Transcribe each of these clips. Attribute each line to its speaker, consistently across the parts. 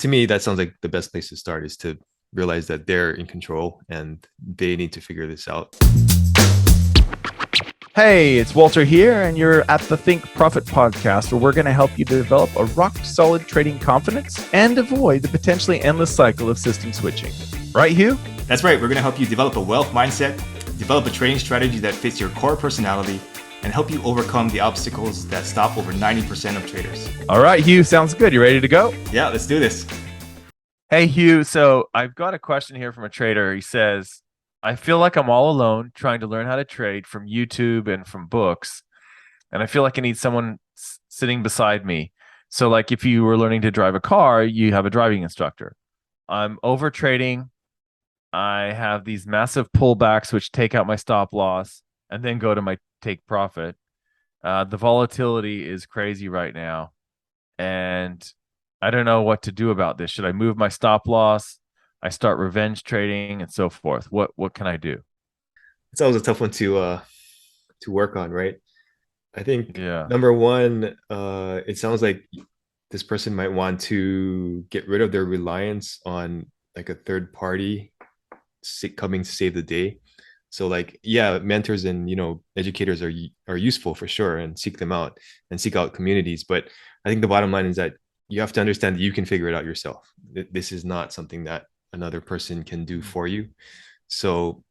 Speaker 1: to me, that sounds like the best place to start is to realize that they're in control and they need to figure this out.
Speaker 2: Hey, it's Walter here, and you're at the Think Profit podcast, where we're going to help you develop a rock solid trading confidence and avoid the potentially endless cycle of system switching. Right, Hugh?
Speaker 3: That's right. We're going to help you develop a wealth mindset, develop a trading strategy that fits your core personality, and help you overcome the obstacles that stop over 90% of traders.
Speaker 2: All right, Hugh, sounds good. You ready to go?
Speaker 3: Yeah, let's do this.
Speaker 2: Hey, Hugh. So I've got a question here from a trader. He says, I feel like I'm all alone trying to learn how to trade from YouTube and from books. And I feel like I need someone sitting beside me. So like if you were learning to drive a car, you have a driving instructor. I'm over trading. I have these massive pullbacks, which take out my stop loss and then go to my take profit. The volatility is crazy right now. And I don't know what to do about this. Should I move my stop loss? I start revenge trading and so forth. What can I do?
Speaker 1: It's always a tough one to work on, right? I think
Speaker 2: Yeah.
Speaker 1: number one, it sounds like this person might want to get rid of their reliance on like a third party coming to save the day. So like, yeah, mentors and educators are useful for sure, and seek them out and seek out communities. But I think the bottom line is that you have to understand that you can figure it out yourself. This is not something that another person can do for you. So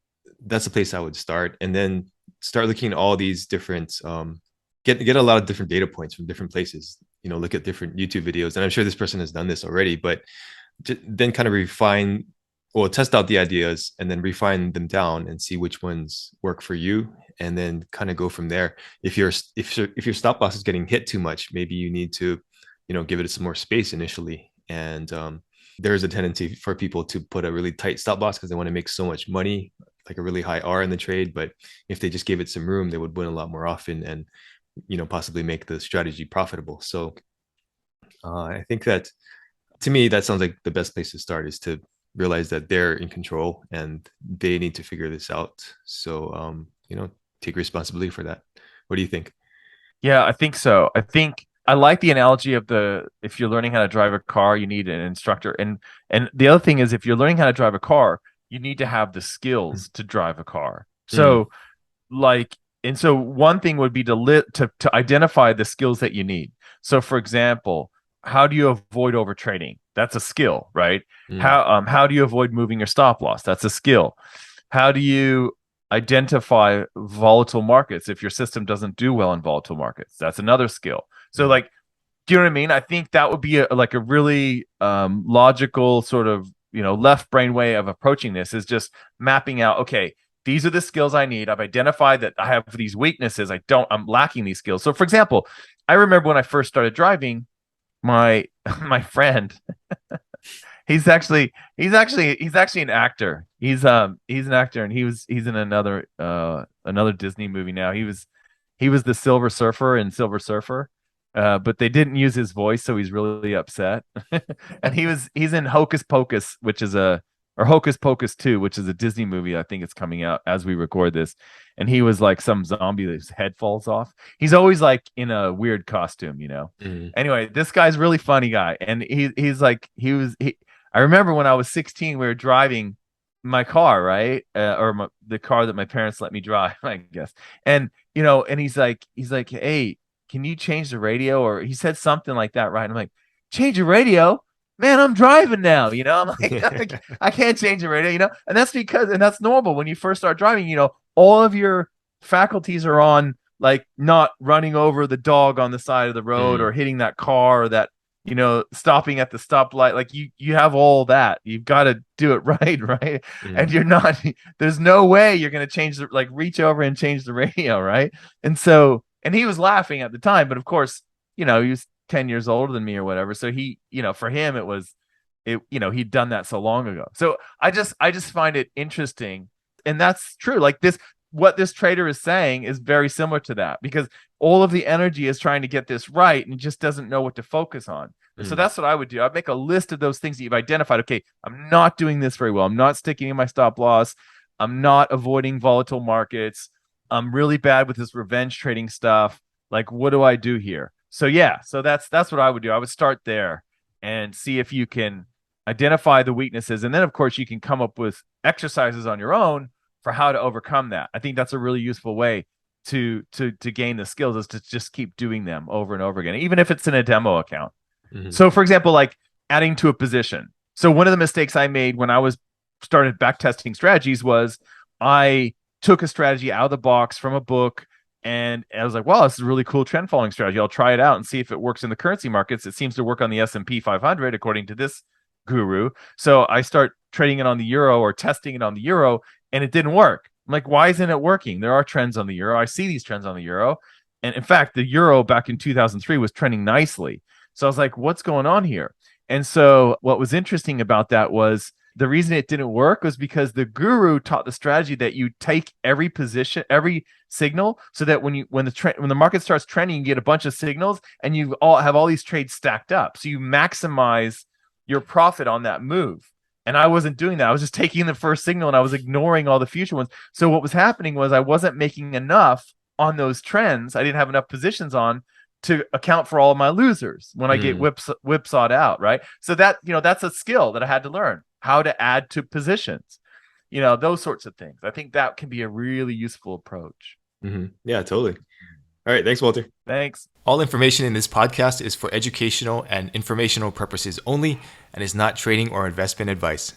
Speaker 1: that's the place I would start, and then start looking at all these different get a lot of different data points from different places. Look at different YouTube videos, and I'm sure this person has done this already, but then kind of refine or test out the ideas and then refine them down and see which ones work for you, and then kind of go from there. If your stop loss is getting hit too much, maybe you need to give it some more space initially. And there's a tendency for people to put a really tight stop loss because they want to make so much money, like a really high R in the trade. But if they just gave it some room, they would win a lot more often, and possibly make the strategy profitable. So I think that, to me, that sounds like the best place to start is to realize that they're in control and they need to figure this out. So take responsibility for that. What do you think?
Speaker 2: Yeah, I think so. I think I like the analogy of if you're learning how to drive a car, you need an instructor. And the other thing is, if you're learning how to drive a car, you need to have the skills to drive a car.
Speaker 1: Mm.
Speaker 2: So so one thing would be to identify the skills that you need. So for example, how do you avoid over trading? That's a skill, right?
Speaker 1: Mm.
Speaker 2: How do you avoid moving your stop loss? That's a skill. How do you identify volatile markets if your system doesn't do well in volatile markets? That's another skill. So like, do you know what I mean? I think that would be a really logical sort of left brain way of approaching this, is just mapping out, okay, these are the skills I need. I've identified that I have these weaknesses. I'm lacking these skills. So for example, I remember when I first started driving, my friend, he's actually an actor. He's an actor, and he's in another Disney movie now. He was the Silver Surfer in Silver Surfer. But they didn't use his voice, so he's really upset. And he's in Hocus Pocus, or Hocus Pocus 2, which is a Disney movie. I think it's coming out as we record this. And he was like some zombie whose head falls off. He's always like in a weird costume.
Speaker 1: Mm.
Speaker 2: Anyway, this guy's a really funny guy, and I remember when I was 16, we were driving my car, right? The car that my parents let me drive, I guess. And and he's like, hey, can you change the radio? Or he said something like that, right? And I'm like, change the radio? Man, I'm driving now. I'm like, I can't change the radio, and that's normal when you first start driving. All of your faculties are on, like, not running over the dog on the side of the road,
Speaker 1: Mm.
Speaker 2: or hitting that car, or that, stopping at the stoplight. Like, you have all that. You've got to do it right, right?
Speaker 1: Mm.
Speaker 2: And there's no way you're going to reach over and change the radio, right? And he was laughing at the time, but of course, he was 10 years older than me or whatever. So for him, he'd done that so long ago. So I just find it interesting. And that's true. Like what this trader is saying is very similar to that, because all of the energy is trying to get this right and just doesn't know what to focus on. So that's what I would do. I'd make a list of those things that you've identified. Okay, I'm not doing this very well. I'm not sticking in my stop loss. I'm not avoiding volatile markets. I'm really bad with this revenge trading stuff. Like, what do I do here? So yeah, so that's what I would do. I would start there. and see if you can identify the weaknesses. And then, of course, you can come up with exercises on your own for how to overcome that. I think that's a really useful way to gain the skills, is to just keep doing them over and over again, even if it's in a demo account. So, for example, like adding to a position. So one of the mistakes I made when I was started back testing strategies was I took a strategy out of the box from a book, and I was like, wow, this is a really cool trend following strategy. I'll try it out and see if it works in the currency markets. It seems to work on the S&P 500, according to this guru. So I start trading it on the euro or testing it on the euro, and it didn't work. I'm like, why isn't it working? There are trends on the euro. I see these trends on the euro. And in fact, the euro back in 2003 was trending nicely. So I was like, what's going on here? And so what was interesting about that was the reason it didn't work was because the guru taught the strategy that you take every position, every signal, so that when the market starts trending, you get a bunch of signals and you all have all these trades stacked up. So you maximize your profit on that move. And I wasn't doing that. I was just taking the first signal and I was ignoring all the future ones. So what was happening was I wasn't making enough on those trends. I didn't have enough positions on to account for all of my losers when I get whipsawed out, right? So that, that's a skill that I had to learn, how to add to positions, those sorts of things. I think that can be a really useful approach.
Speaker 1: Yeah, totally. All right. Thanks, Walter.
Speaker 2: Thanks.
Speaker 3: All information in this podcast is for educational and informational purposes only and is not trading or investment advice.